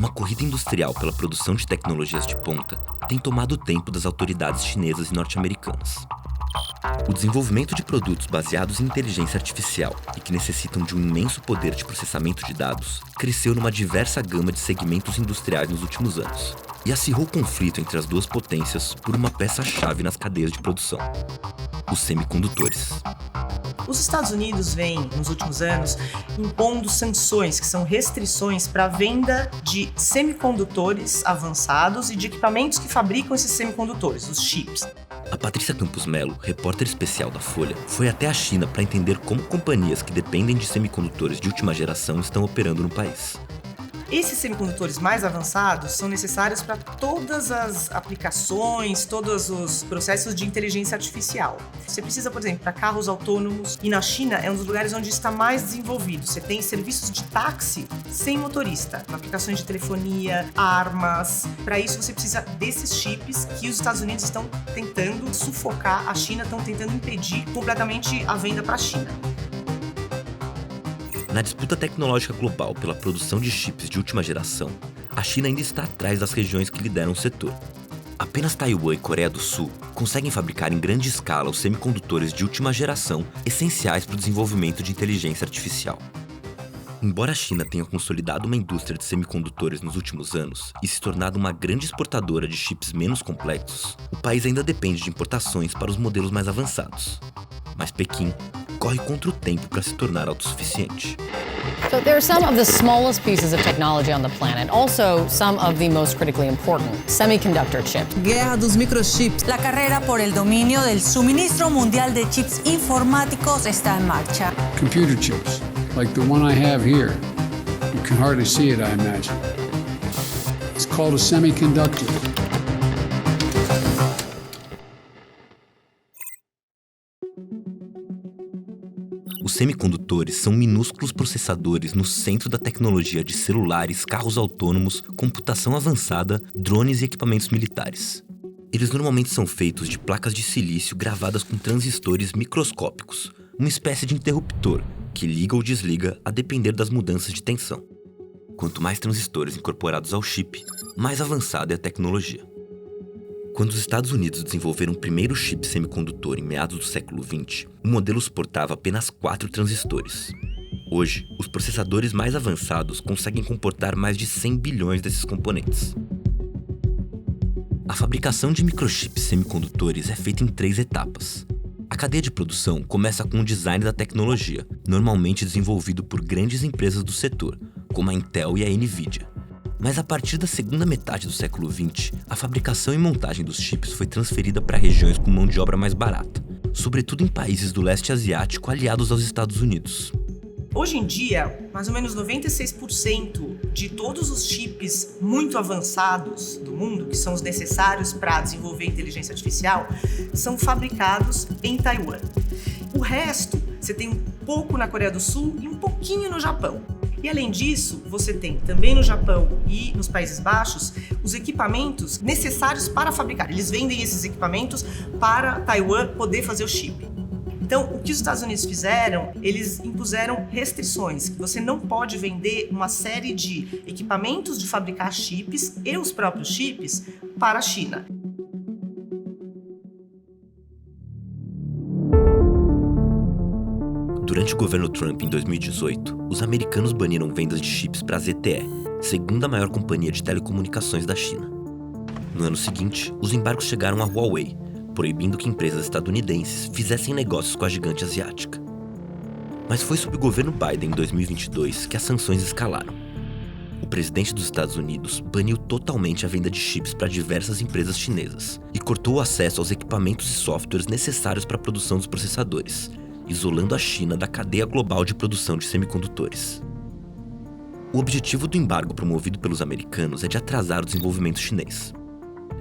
Uma corrida industrial pela produção de tecnologias de ponta tem tomado o tempo das autoridades chinesas e norte-americanas. O desenvolvimento de produtos baseados em inteligência artificial e que necessitam de um imenso poder de processamento de dados cresceu numa diversa gama de segmentos industriais nos últimos anos e acirrou o conflito entre as duas potências por uma peça-chave nas cadeias de produção: os semicondutores. Os Estados Unidos vêm, nos últimos anos, impondo sanções, que são restrições para a venda de semicondutores avançados e de equipamentos que fabricam esses semicondutores, os chips. A Patrícia Campos Melo, repórter especial da Folha, foi até a China para entender como companhias que dependem de semicondutores de última geração estão operando no país. Esses semicondutores mais avançados são necessários para todas as aplicações, todos os processos de inteligência artificial. Você precisa, por exemplo, para carros autônomos, e na China é um dos lugares onde está mais desenvolvido. Você tem serviços de táxi sem motorista, aplicações de telefonia, armas. Para isso você precisa desses chips que os Estados Unidos estão tentando sufocar, a China estão tentando impedir completamente a venda para a China. Na disputa tecnológica global pela produção de chips de última geração, a China ainda está atrás das regiões que lideram o setor. Apenas Taiwan e Coreia do Sul conseguem fabricar em grande escala os semicondutores de última geração essenciais para o desenvolvimento de inteligência artificial. Embora a China tenha consolidado uma indústria de semicondutores nos últimos anos e se tornado uma grande exportadora de chips menos complexos, o país ainda depende de importações para os modelos mais avançados. Mas Pequim corre contra o tempo para se tornar autossuficiente. So there are some of the smallest pieces of technology on the planet, also some of the most critically important, semiconductor chips. Guerra dos microchips. La carrera por el dominio del suministro mundial de chips informáticos está en marcha. Computer chips, like the one I have here. You can hardly see it, I imagine. It's called a semiconductor. Os semicondutores são minúsculos processadores no centro da tecnologia de celulares, carros autônomos, computação avançada, drones e equipamentos militares. Eles normalmente são feitos de placas de silício gravadas com transistores microscópicos, uma espécie de interruptor que liga ou desliga a depender das mudanças de tensão. Quanto mais transistores incorporados ao chip, mais avançada é a tecnologia. Quando os Estados Unidos desenvolveram o primeiro chip semicondutor em meados do século XX, o modelo suportava apenas 4 transistores. Hoje, os processadores mais avançados conseguem comportar mais de 100 bilhões desses componentes. A fabricação de microchips semicondutores é feita em 3 etapas. A cadeia de produção começa com o design da tecnologia, normalmente desenvolvido por grandes empresas do setor, como a Intel e a Nvidia. Mas a partir da segunda metade do século XX, a fabricação e montagem dos chips foi transferida para regiões com mão de obra mais barata, sobretudo em países do leste asiático aliados aos Estados Unidos. Hoje em dia, mais ou menos 96% de todos os chips muito avançados do mundo, que são os necessários para desenvolver inteligência artificial, são fabricados em Taiwan. O resto, você tem um pouco na Coreia do Sul e um pouquinho no Japão. E além disso, você tem também no Japão e nos Países Baixos os equipamentos necessários para fabricar. Eles vendem esses equipamentos para Taiwan poder fazer o chip. Então, o que os Estados Unidos fizeram, eles impuseram restrições, que você não pode vender uma série de equipamentos de fabricar chips e os próprios chips para a China. Durante o governo Trump em 2018, os americanos baniram vendas de chips para a ZTE, segunda maior companhia de telecomunicações da China. No ano seguinte, os embargos chegaram a Huawei, proibindo que empresas estadunidenses fizessem negócios com a gigante asiática. Mas foi sob o governo Biden em 2022 que as sanções escalaram. O presidente dos Estados Unidos baniu totalmente a venda de chips para diversas empresas chinesas e cortou o acesso aos equipamentos e softwares necessários para a produção dos processadores, isolando a China da cadeia global de produção de semicondutores. O objetivo do embargo promovido pelos americanos é de atrasar o desenvolvimento chinês.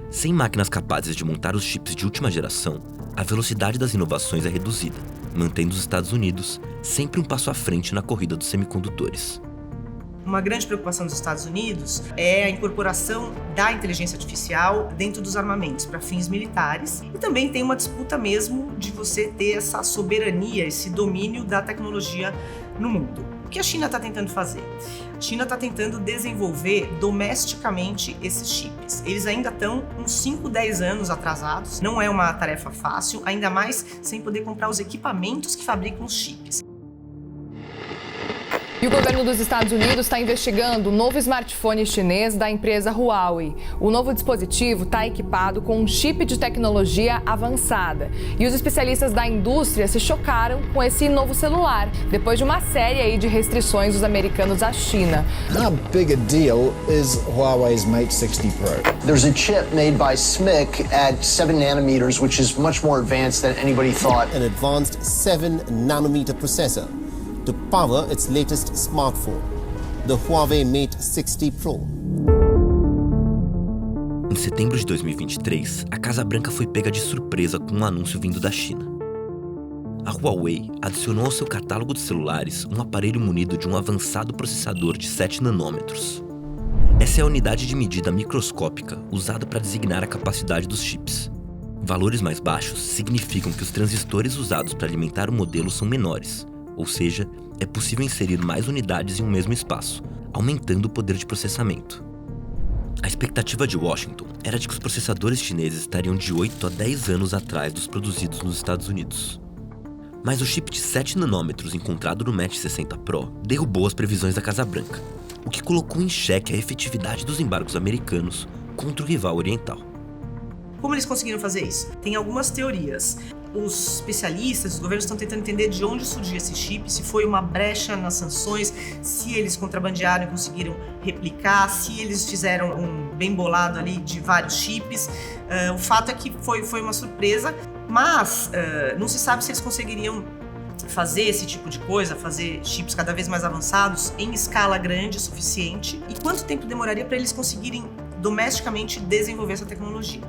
Sem máquinas capazes de montar os chips de última geração, a velocidade das inovações é reduzida, mantendo os Estados Unidos sempre um passo à frente na corrida dos semicondutores. Uma grande preocupação dos Estados Unidos é a incorporação da inteligência artificial dentro dos armamentos para fins militares, e também tem uma disputa mesmo de você ter essa soberania, esse domínio da tecnologia no mundo. que a China está tentando fazer? A China está tentando desenvolver domesticamente esses chips. Eles ainda estão uns 5, 10 anos atrasados. Não é uma tarefa fácil, ainda mais sem poder comprar os equipamentos que fabricam os chips. E o governo dos Estados Unidos está investigando o novo smartphone chinês da empresa Huawei. O novo dispositivo está equipado com um chip de tecnologia avançada. E os especialistas da indústria se chocaram com esse novo celular, depois de uma série aí de restrições dos americanos à China. How big a deal is Huawei's Mate 60 Pro? There's a chip made by SMIC at 7 nanometers, which is much more advanced than anybody thought. An advanced 7-nanometer processor to power its latest smartphone, the Huawei Mate 60 Pro. Em setembro de 2023, a Casa Branca foi pega de surpresa com um anúncio vindo da China. A Huawei adicionou ao seu catálogo de celulares um aparelho munido de um avançado processador de 7 nanômetros. Essa é a unidade de medida microscópica usada para designar a capacidade dos chips. Valores mais baixos significam que os transistores usados para alimentar o modelo são menores, ou seja, é possível inserir mais unidades em um mesmo espaço, aumentando o poder de processamento. A expectativa de Washington era de que os processadores chineses estariam de 8 a 10 anos atrás dos produzidos nos Estados Unidos. Mas o chip de 7 nanômetros encontrado no Mate 60 Pro derrubou as previsões da Casa Branca, o que colocou em xeque a efetividade dos embargos americanos contra o rival oriental. Como eles conseguiram fazer isso? Tem algumas teorias. Os especialistas, os governos estão tentando entender de onde surgiu esse chip, se foi uma brecha nas sanções, se eles contrabandearam e conseguiram replicar, se eles fizeram um bem bolado ali de vários chips. O fato é que foi uma surpresa, mas não se sabe se eles conseguiriam fazer esse tipo de coisa, fazer chips cada vez mais avançados em escala grande o suficiente, e quanto tempo demoraria para eles conseguirem domesticamente desenvolver essa tecnologia.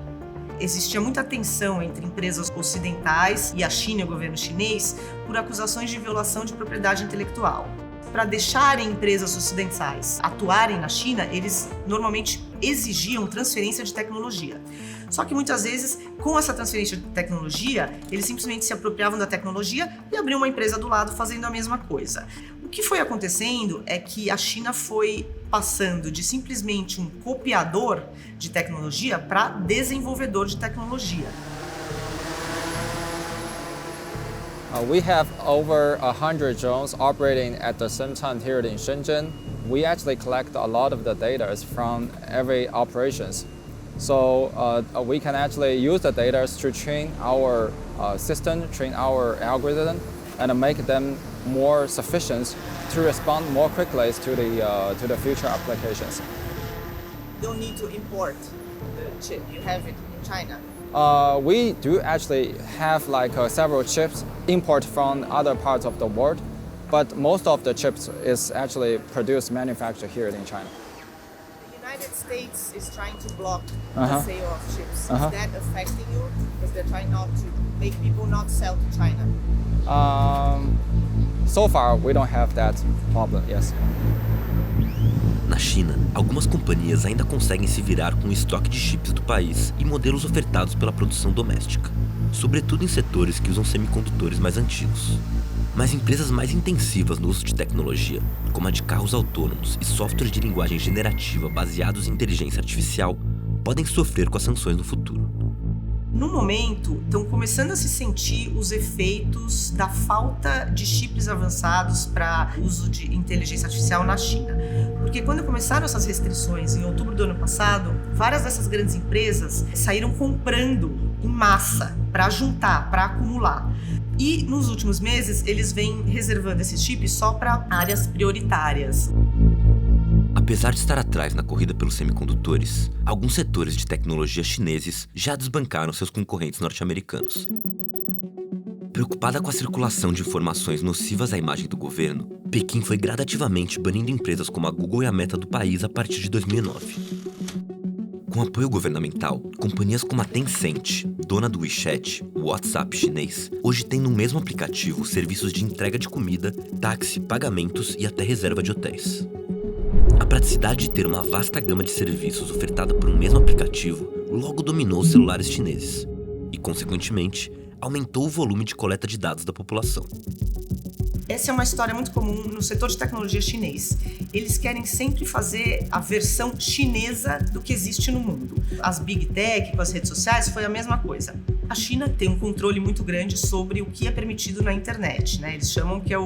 Existia muita tensão entre empresas ocidentais e a China e o governo chinês por acusações de violação de propriedade intelectual. Para deixarem empresas ocidentais atuarem na China, eles normalmente exigiam transferência de tecnologia. Só que muitas vezes, com essa transferência de tecnologia, eles simplesmente se apropriavam da tecnologia e abriam uma empresa do lado fazendo a mesma coisa. O que foi acontecendo é que a China foi passando de simplesmente um copiador de tecnologia para desenvolvedor de tecnologia. We have over 100 drones operating at the same time here in Shenzhen. We actually collect a lot of the data from every operations. So we can actually use the data to train our system, train our algorithm, and make them more sufficient to respond more quickly to the future applications. You don't need to import the chip, you have it in China. We do actually have several chips import from other parts of the world, but most of the chips is actually manufactured here in China. The United States is trying to block the sale of chips. Is that affecting you? Because they're trying not to make people not sell to China. So far, we don't have that problem, yes. Na China, algumas companhias ainda conseguem se virar com o estoque de chips do país e modelos ofertados pela produção doméstica, sobretudo em setores que usam semicondutores mais antigos. Mas empresas mais intensivas no uso de tecnologia, como a de carros autônomos e softwares de linguagem generativa baseados em inteligência artificial, podem sofrer com as sanções no futuro. No momento, estão começando a se sentir os efeitos da falta de chips avançados para uso de inteligência artificial na China. Porque quando começaram essas restrições, em outubro do ano passado, várias dessas grandes empresas saíram comprando em massa para juntar, para acumular. E nos últimos meses, eles vêm reservando esses chips só para áreas prioritárias. Apesar de estar atrás na corrida pelos semicondutores, alguns setores de tecnologia chineses já desbancaram seus concorrentes norte-americanos. Preocupada com a circulação de informações nocivas à imagem do governo, Pequim foi gradativamente banindo empresas como a Google e a Meta do país a partir de 2009. Com apoio governamental, companhias como a Tencent, dona do WeChat, o WhatsApp chinês, hoje têm no mesmo aplicativo serviços de entrega de comida, táxi, pagamentos e até reserva de hotéis. A praticidade de ter uma vasta gama de serviços ofertada por um mesmo aplicativo logo dominou os celulares chineses e, consequentemente, aumentou o volume de coleta de dados da população. Essa é uma história muito comum no setor de tecnologia chinês. Eles querem sempre fazer a versão chinesa do que existe no mundo. As Big Tech, com as redes sociais, foi a mesma coisa. A China tem um controle muito grande sobre o que é permitido na internet, né? Eles chamam que é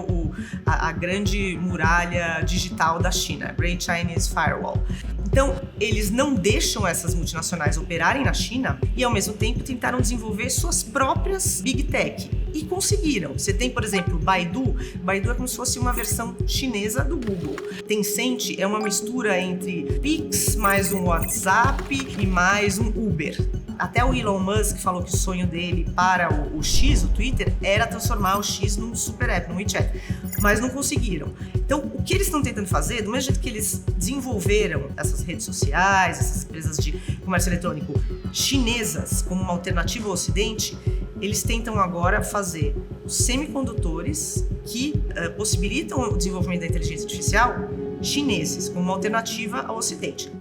a grande muralha digital da China, Great Chinese Firewall. Então, eles não deixam essas multinacionais operarem na China e, ao mesmo tempo, tentaram desenvolver suas próprias Big Tech. E conseguiram. Você tem, por exemplo, Baidu. Baidu é como se fosse uma versão chinesa do Google. Tencent é uma mistura entre Pix, mais um WhatsApp e mais um Uber. Até o Elon Musk falou que o sonho dele para o X, o Twitter, era transformar o X num super app, num WeChat. Mas não conseguiram. Então, o que eles estão tentando fazer, do mesmo jeito que eles desenvolveram essas redes sociais, essas empresas de comércio eletrônico chinesas como uma alternativa ao Ocidente, eles tentam agora fazer os semicondutores que possibilitam o desenvolvimento da inteligência artificial chineses como uma alternativa ao Ocidente.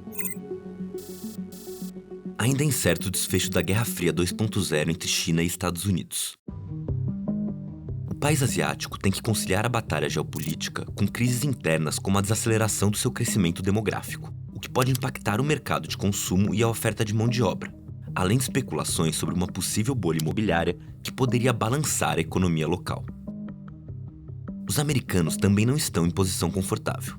Ainda é incerto o desfecho da Guerra Fria 2.0 entre China e Estados Unidos. O país asiático tem que conciliar a batalha geopolítica com crises internas como a desaceleração do seu crescimento demográfico, o que pode impactar o mercado de consumo e a oferta de mão de obra, além de especulações sobre uma possível bolha imobiliária que poderia balançar a economia local. Os americanos também não estão em posição confortável.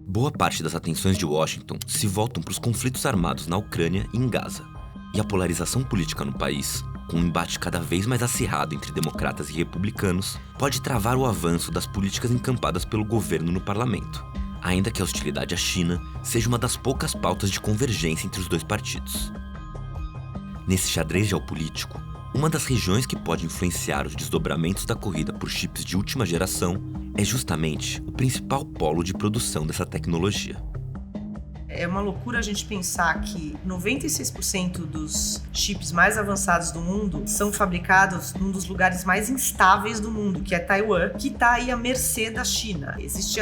Boa parte das atenções de Washington se voltam para os conflitos armados na Ucrânia e em Gaza, e a polarização política no país, com um embate cada vez mais acirrado entre democratas e republicanos, pode travar o avanço das políticas encampadas pelo governo no parlamento, ainda que a hostilidade à China seja uma das poucas pautas de convergência entre os dois partidos. Nesse xadrez geopolítico, uma das regiões que pode influenciar os desdobramentos da corrida por chips de última geração é justamente o principal polo de produção dessa tecnologia. É uma loucura a gente pensar que 96% dos chips mais avançados do mundo são fabricados num dos lugares mais instáveis do mundo, que é Taiwan, que está aí à mercê da China. Existe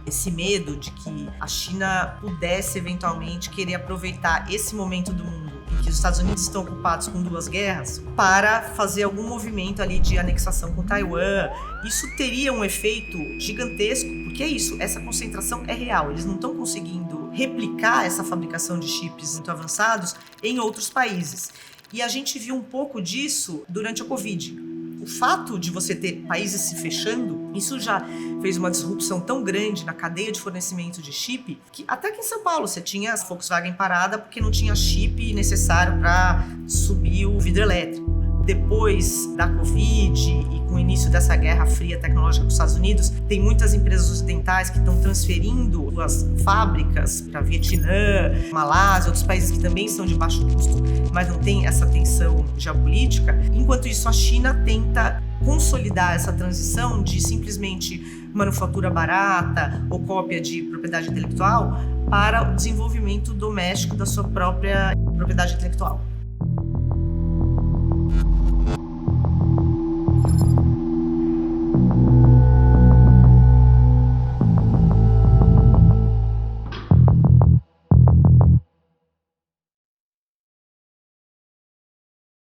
esse medo de que a China pudesse eventualmente querer aproveitar esse momento do mundo em que os Estados Unidos estão ocupados com 2 guerras para fazer algum movimento ali de anexação com Taiwan. Isso teria um efeito gigantesco, porque é isso, essa concentração é real. Eles não estão conseguindo replicar essa fabricação de chips muito avançados em outros países. E a gente viu um pouco disso durante a Covid. O fato de você ter países se fechando, isso já fez uma disrupção tão grande na cadeia de fornecimento de chip, que até aqui em São Paulo você tinha a Volkswagen parada porque não tinha chip necessário para subir o vidro elétrico. Depois da Covid e com o início dessa guerra fria tecnológica com os Estados Unidos, tem muitas empresas ocidentais que estão transferindo suas fábricas para Vietnã, Malásia, outros países que também são de baixo custo, mas não tem essa tensão geopolítica. Enquanto isso, a China tenta consolidar essa transição de simplesmente manufatura barata ou cópia de propriedade intelectual para o desenvolvimento doméstico da sua própria propriedade intelectual.